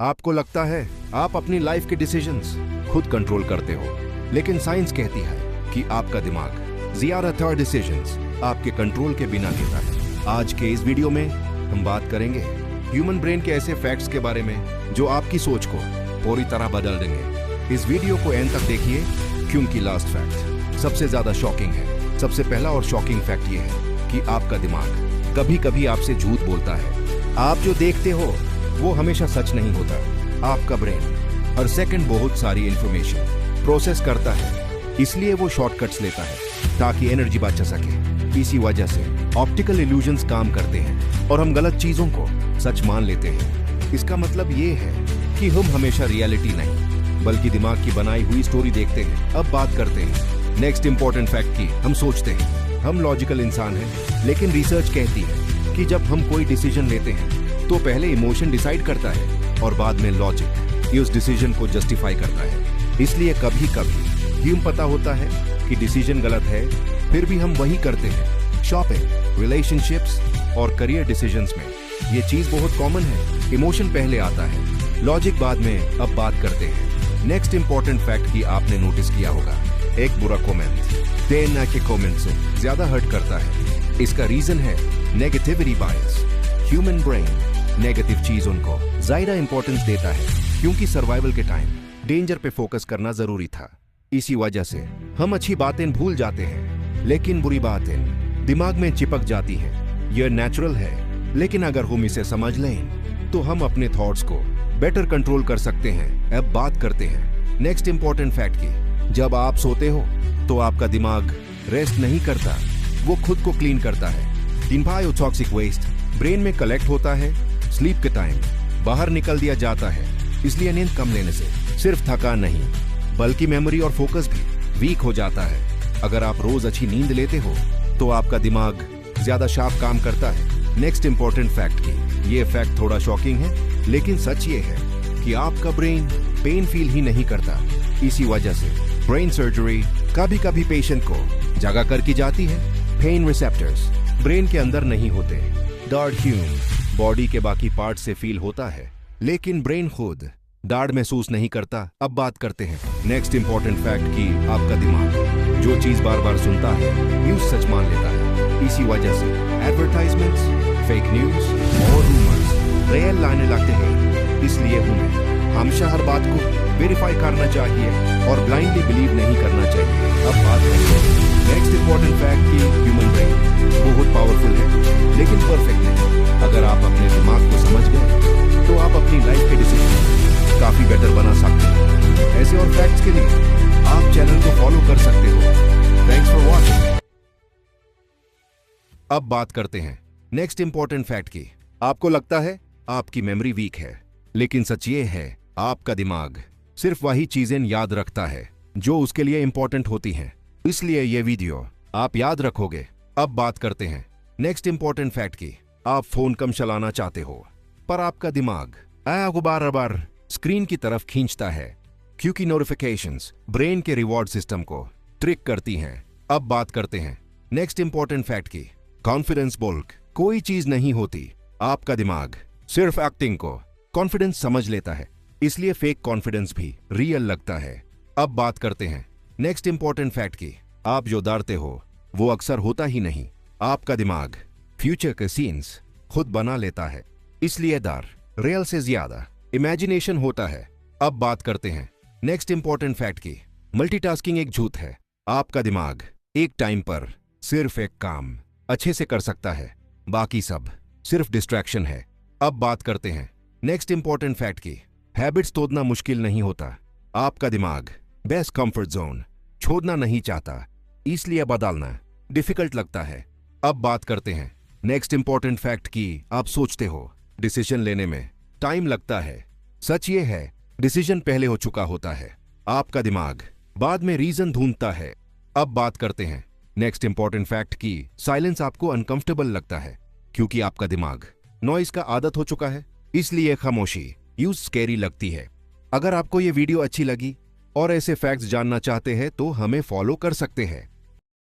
आपको लगता है आप अपनी लाइफ के डिसीजंस खुद कंट्रोल करते हो, लेकिन साइंस कहती है कि आपका दिमाग ज्यादातर डिसीजंस आपके कंट्रोल के बिना लेता है। आज के इस वीडियो में हम बात करेंगे ह्यूमन ब्रेन के ऐसे फैक्ट्स के बारे में जो आपकी सोच को पूरी तरह बदल देंगे। इस वीडियो को एंड तक देखिए, क्योंकि लास्ट फैक्ट सबसे ज्यादा शॉकिंग है। सबसे पहला और शॉकिंग फैक्ट ये है कि आपका दिमाग कभी कभी आपसे झूठ बोलता है। आप जो देखते हो वो हमेशा सच नहीं होता। आपका ब्रेन हर सेकंड बहुत सारी इंफॉर्मेशन प्रोसेस करता है, इसलिए वो शॉर्टकट्स लेता है ताकि एनर्जी बचा सके। इसी वजह से ऑप्टिकल इल्यूजन्स काम करते हैं और हम गलत चीजों को सच मान लेते हैं। इसका मतलब ये है कि हम हमेशा रियलिटी नहीं बल्कि दिमाग की बनाई हुई स्टोरी देखते हैं। अब बात करते हैं नेक्स्ट इंपॉर्टेंट फैक्ट की। हम सोचते हैं हम लॉजिकल इंसान हैं, लेकिन रिसर्च कहती है कि जब हम कोई डिसीजन लेते हैं तो पहले इमोशन डिसाइड करता है और बाद में लॉजिक उस डिसीजन को जस्टिफाई करता है। इसलिए कभी कभी ह्यूम पता होता है कि डिसीजन गलत है, फिर भी हम वही करते हैं। शॉपिंग, रिलेशनशिप्स और करियर डिसीजंस में ये चीज बहुत कॉमन है। इमोशन पहले आता है, लॉजिक बाद में। अब बात करते हैं नेक्स्ट इंपॉर्टेंट फैक्ट की। आपने नोटिस किया होगा एक बुरा कमेंट 10 के कमेंट से ज्यादा हर्ट करता है। इसका रीजन है नेगेटिविटी बायस। ह्यूमन ब्रेन नेगेटिव चीजों को ज्यादा इंपॉर्टेंस देता है क्योंकि सर्वाइवल के टाइम डेंजर पे फोकस करना जरूरी था। इसी वजह से हम अच्छी बातें भूल जाते हैं, लेकिन बुरी बातें दिमाग में चिपक जाती हैं। यह नेचुरल है, लेकिन अगर हम इसे समझ लें तो हम अपने थॉट्स को बेटर कंट्रोल कर सकते हैं। अब बात करते हैं नेक्स्ट इंपॉर्टेंट फैक्ट की। जब आप सोते हो तो आपका दिमाग रेस्ट नहीं करता, वो खुद को क्लीन करता है। बायोटॉक्सिक वेस्ट ब्रेन में कलेक्ट होता है, स्लीप के टाइम बाहर निकल दिया जाता है। इसलिए नींद कम लेने से सिर्फ थकान नहीं बल्कि मेमोरी और फोकस भी वीक हो जाता है। अगर आप रोज अच्छी नींद लेते हो तो आपका दिमाग ज्यादा शार्प काम करता है। नेक्स्ट इंपॉर्टेंट फैक्ट की। ये फैक्ट थोड़ा शॉकिंग है, लेकिन सच ये है कि आपका ब्रेन पेन फील ही नहीं करता। इसी वजह से ब्रेन सर्जरी कभी कभी पेशेंट को जगा कर की जाती है। पेन रिसेप्टर्स ब्रेन के अंदर नहीं होते। दर्द ह्यूम बॉडी के बाकी पार्ट से फील होता है, लेकिन ब्रेन खुद दर्द महसूस नहीं करता। अब बात करते हैं नेक्स्ट इंपॉर्टेंट फैक्ट की। आपका दिमाग जो चीज बार बार सुनता है न्यूज सच मान लेता है। इसी वजह से एडवर्टाइजमेंट्स, फेक न्यूज और रूमर्स रियल लाने लगते हैं। इसलिए हमें हमेशा हर बात को वेरीफाई करना चाहिए और ब्लाइंडली बिलीव नहीं करना चाहिए। अब बात करते हैं नेक्स्ट इंपॉर्टेंट फैक्ट की। ह्यूमन ब्रेन बहुत पावरफुल है, लेकिन परफेक्ट नहीं। अगर आप अपने दिमाग को समझ गए तो आप अपनी लाइफ के डिसीजन काफी बेटर बना सकते हैं। ऐसे और फैक्ट्स के लिए आप चैनल को फॉलो कर सकते हो। Thanks for watching. अब बात करते हैं नेक्स्ट इंपॉर्टेंट फैक्ट की। आपको लगता है आपकी मेमोरी वीक है, लेकिन सच ये है आपका दिमाग सिर्फ वही चीजें याद रखता है जो उसके लिए इंपॉर्टेंट होती हैं। इसलिए ये वीडियो आप याद रखोगे। अब बात करते हैं नेक्स्ट इंपॉर्टेंट फैक्ट की। आप फोन कम चलाना चाहते हो, पर आपका दिमाग आपको बार बार स्क्रीन की तरफ खींचता है क्योंकि नोटिफिकेशंस ब्रेन के रिवॉर्ड सिस्टम को ट्रिक करती हैं। अब बात करते हैं नेक्स्ट इंपॉर्टेंट फैक्ट की। कॉन्फिडेंस बुल्क कोई चीज नहीं होती। आपका दिमाग सिर्फ एक्टिंग को कॉन्फिडेंस समझ लेता है, इसलिए फेक कॉन्फिडेंस भी रियल लगता है। अब बात करते हैं नेक्स्ट इंपॉर्टेंट फैक्ट की। आप जो डरते हो वो अक्सर होता ही नहीं। आपका दिमाग फ्यूचर के सीन्स खुद बना लेता है, इसलिए डर रियल से ज्यादा इमेजिनेशन होता है। अब बात करते हैं नेक्स्ट इंपॉर्टेंट फैक्ट की। मल्टीटास्किंग एक झूठ है। आपका दिमाग एक टाइम पर सिर्फ एक काम अच्छे से कर सकता है, बाकी सब सिर्फ डिस्ट्रैक्शन है। अब बात करते हैं नेक्स्ट इंपॉर्टेंट फैक्ट की। हैबिट्स तोड़ना मुश्किल नहीं होता। आपका दिमाग बेस्ट कंफर्ट जोन छोड़ना नहीं चाहता, इसलिए बदलना डिफिकल्ट लगता है। अब बात करते हैं नेक्स्ट इंपॉर्टेंट फैक्ट की। आप सोचते हो डिसीजन लेने में टाइम लगता है। सच ये है डिसीजन पहले हो चुका होता है। आपका दिमाग बाद में रीजन ढूंढता है। अब बात करते हैं नेक्स्ट इंपॉर्टेंट फैक्ट की। साइलेंस आपको अनकंफर्टेबल लगता है क्योंकि आपका दिमाग नॉइज का आदत हो चुका है, इसलिए खामोशी यूज स्कैरी लगती है। अगर आपको ये वीडियो अच्छी लगी और ऐसे फैक्ट्स जानना चाहते हैं तो हमें फॉलो कर सकते हैं।